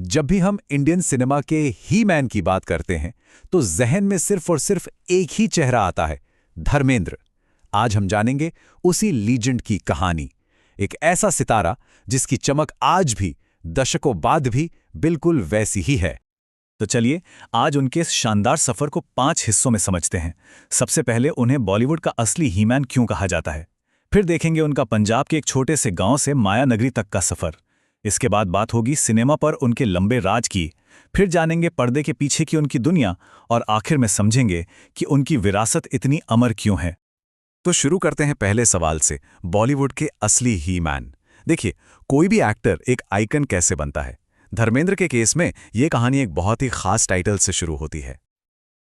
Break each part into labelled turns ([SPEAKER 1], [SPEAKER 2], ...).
[SPEAKER 1] जब भी हम इंडियन सिनेमा के ही मैन की बात करते हैं तो जहन में सिर्फ और सिर्फ एक ही चेहरा आता है, धर्मेंद्र। आज हम जानेंगे उसी लीजेंड की कहानी, एक ऐसा सितारा जिसकी चमक आज भी, दशकों बाद भी बिल्कुल वैसी ही है।
[SPEAKER 2] तो चलिए आज उनके इस शानदार सफर को 5 हिस्सों में समझते हैं। सबसे पहले उन्हें बॉलीवुड का असली हीमैन क्यों कहा जाता है। फिर देखेंगे उनका पंजाब के एक छोटे से गांव से माया नगरी तक का सफर। इसके बाद बात होगी सिनेमा पर उनके लंबे राज की। फिर जानेंगे पर्दे के पीछे की उनकी दुनिया और आखिर में समझेंगे कि उनकी विरासत इतनी अमर क्यों है।
[SPEAKER 1] तो शुरू करते हैं पहले सवाल से, बॉलीवुड के असली ही मैन। देखिए, कोई भी एक्टर एक आइकन कैसे बनता है। धर्मेंद्र के केस में यह कहानी एक बहुत ही खास टाइटल से शुरू होती है।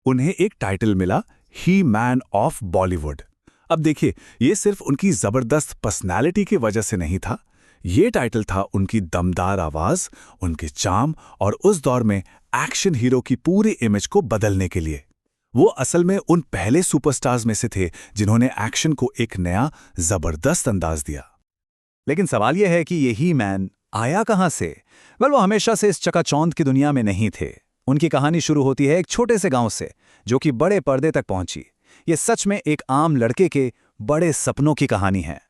[SPEAKER 1] उन्हें एक टाइटल मिला, ही मैन ऑफ बॉलीवुड। अब देखिए, ये सिर्फ उनकी जबरदस्त पर्सनैलिटी की वजह से नहीं था। ये टाइटल था उनकी दमदार आवाज, उनके चार्म और उस दौर में एक्शन हीरो की पूरी इमेज को बदलने के लिए। वो असल में उन पहले सुपरस्टार्स में से थे जिन्होंने एक्शन को एक नया जबरदस्त अंदाज दिया।
[SPEAKER 2] लेकिन सवाल यह है कि यही मैन आया कहां से। वो हमेशा से इस चकाचौंध की दुनिया में नहीं थे। उनकी कहानी शुरू होती है एक छोटे से गांव से, जो कि बड़े पर्दे तक पहुंची। ये सच में एक आम लड़के के बड़े सपनों की कहानी है।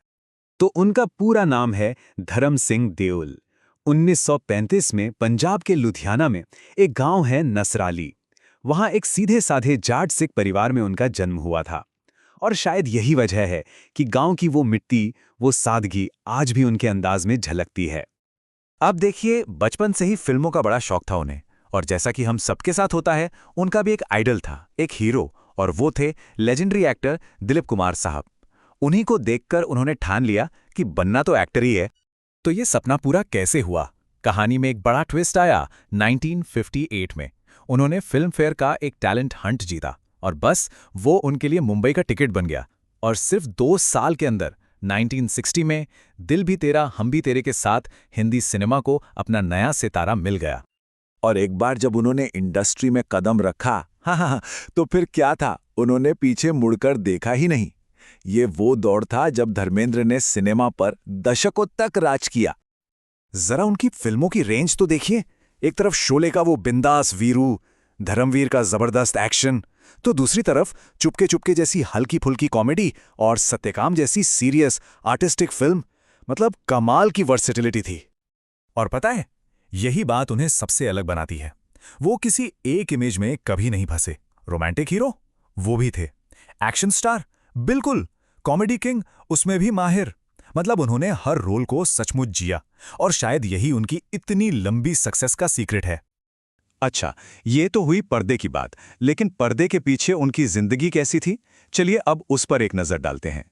[SPEAKER 2] तो उनका पूरा नाम है धर्म सिंह देओल। 1935 में पंजाब के लुधियाना में एक गांव है नसराली। वहां एक सीधे साधे जाट सिख परिवार में उनका जन्म हुआ था। और शायद यही वजह है कि गांव की वो मिट्टी, वो सादगी आज भी उनके अंदाज में झलकती है। अब देखिए, बचपन से ही फिल्मों का बड़ा शौक था उन्हें, और जैसा कि हम सबके साथ होता है, उनका भी एक आइडल था, एक हीरो, और वो थे लेजेंडरी एक्टर दिलीप कुमार साहब। उन्हीं को देखकर उन्होंने ठान लिया कि बनना तो एक्टर ही है।
[SPEAKER 1] तो ये सपना पूरा कैसे हुआ? कहानी में एक बड़ा ट्विस्ट आया 1958 में। उन्होंने फिल्म फेयर का एक टैलेंट हंट जीता और बस वो उनके लिए मुंबई का टिकट बन गया। और सिर्फ 2 साल के अंदर 1960 में दिल भी तेरा हम भी तेरे के साथ हिंदी सिनेमा को अपना नया सितारा मिल गया।
[SPEAKER 3] और एक बार जब उन्होंने इंडस्ट्री में कदम रखा, हाँ, तो फिर क्या था, उन्होंने पीछे मुड़कर देखा ही नहीं। ये वो दौर था जब धर्मेंद्र ने सिनेमा पर दशकों तक राज किया।
[SPEAKER 1] जरा उनकी फिल्मों की रेंज तो देखिए। एक तरफ शोले का वो बिंदास वीरू, धर्मवीर का जबरदस्त एक्शन, तो दूसरी तरफ चुपके चुपके जैसी हल्की फुल्की कॉमेडी और सत्यकाम जैसी सीरियस आर्टिस्टिक फिल्म। मतलब कमाल की वर्सेटिलिटी थी। और पता है, यही बात उन्हें सबसे अलग बनाती है। वो किसी एक इमेज में कभी नहीं फंसे। रोमांटिक हीरो वो भी थे, एक्शन स्टार बिल्कुल, कॉमेडी किंग उसमें भी माहिर। मतलब उन्होंने हर रोल को सचमुच जिया, और शायद यही उनकी इतनी लंबी सक्सेस का सीक्रेट है।
[SPEAKER 2] अच्छा, ये तो हुई पर्दे की बात, लेकिन पर्दे के पीछे उनकी जिंदगी कैसी थी? चलिए अब उस पर एक नजर डालते हैं।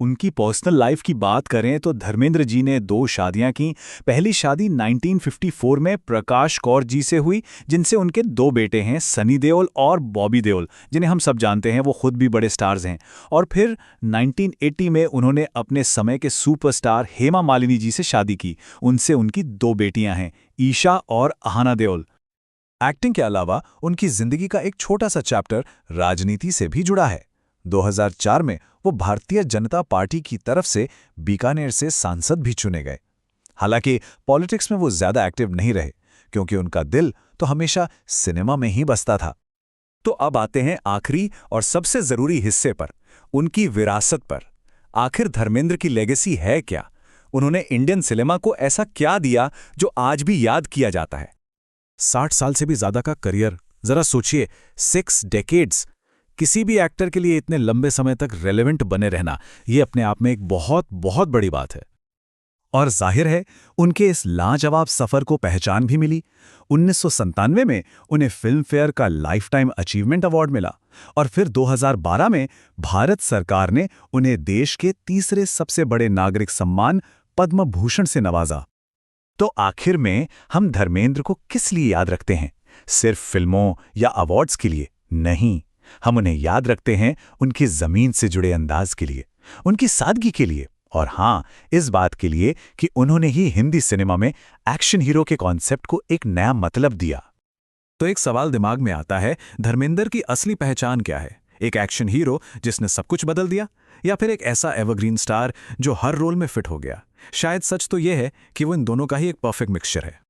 [SPEAKER 2] उनकी पर्सनल लाइफ की बात करें तो धर्मेंद्र जी ने 2 शादियां की। पहली शादी 1954 में प्रकाश कौर जी से हुई, जिनसे उनके 2 बेटे हैं, सनी देओल और बॉबी देओल, जिन्हें हम सब जानते हैं, वो खुद भी बड़े स्टार्स हैं। और फिर 1980 में उन्होंने अपने समय के सुपरस्टार हेमा मालिनी जी से शादी की। उनसे उनकी 2 बेटियां हैं, ईशा और अहाना देओल।
[SPEAKER 1] एक्टिंग के अलावा उनकी जिंदगी का एक छोटा सा चैप्टर राजनीति से भी जुड़ा है। 2004 में वो भारतीय जनता पार्टी की तरफ से बीकानेर से सांसद भी चुने गए। हालांकि पॉलिटिक्स में वो ज्यादा एक्टिव नहीं रहे, क्योंकि उनका दिल तो हमेशा सिनेमा में ही बसता था। तो अब आते हैं आखिरी और सबसे जरूरी हिस्से पर, उनकी विरासत पर। आखिर धर्मेंद्र की लेगेसी है क्या? उन्होंने इंडियन सिनेमा को ऐसा क्या दिया जो आज भी याद किया जाता है? 60 साल से भी ज्यादा का करियर, जरा सोचिए, 6 डेकेड्स। किसी भी एक्टर के लिए इतने लंबे समय तक रेलेवेंट बने रहना, ये अपने आप में एक बहुत बहुत बड़ी बात है। और जाहिर है, उनके इस लाजवाब सफर को पहचान भी मिली। 1997 में उन्हें फिल्म फेयर का लाइफ टाइम अचीवमेंट अवार्ड मिला, और फिर 2012 में भारत सरकार ने उन्हें देश के तीसरे सबसे बड़े नागरिक सम्मान पद्म भूषण से नवाजा। तो आखिर में हम धर्मेंद्र को किस लिए याद रखते हैं? सिर्फ फिल्मों या अवार्ड्स के लिए नहीं, हम उन्हें याद रखते हैं उनकी जमीन से जुड़े अंदाज के लिए, उनकी सादगी के लिए, और हाँ, इस बात के लिए कि उन्होंने ही हिंदी सिनेमा में एक्शन हीरो के कॉन्सेप्ट को एक नया मतलब दिया। तो एक सवाल दिमाग में आता है, धर्मेंद्र की असली पहचान क्या है? एक एक्शन हीरो जिसने सब कुछ बदल दिया, या फिर एक ऐसा एवरग्रीन स्टार जो हर रोल में फिट हो गया? शायद सच तो यह है कि वो इन दोनों का ही एक परफेक्ट मिक्सचर है।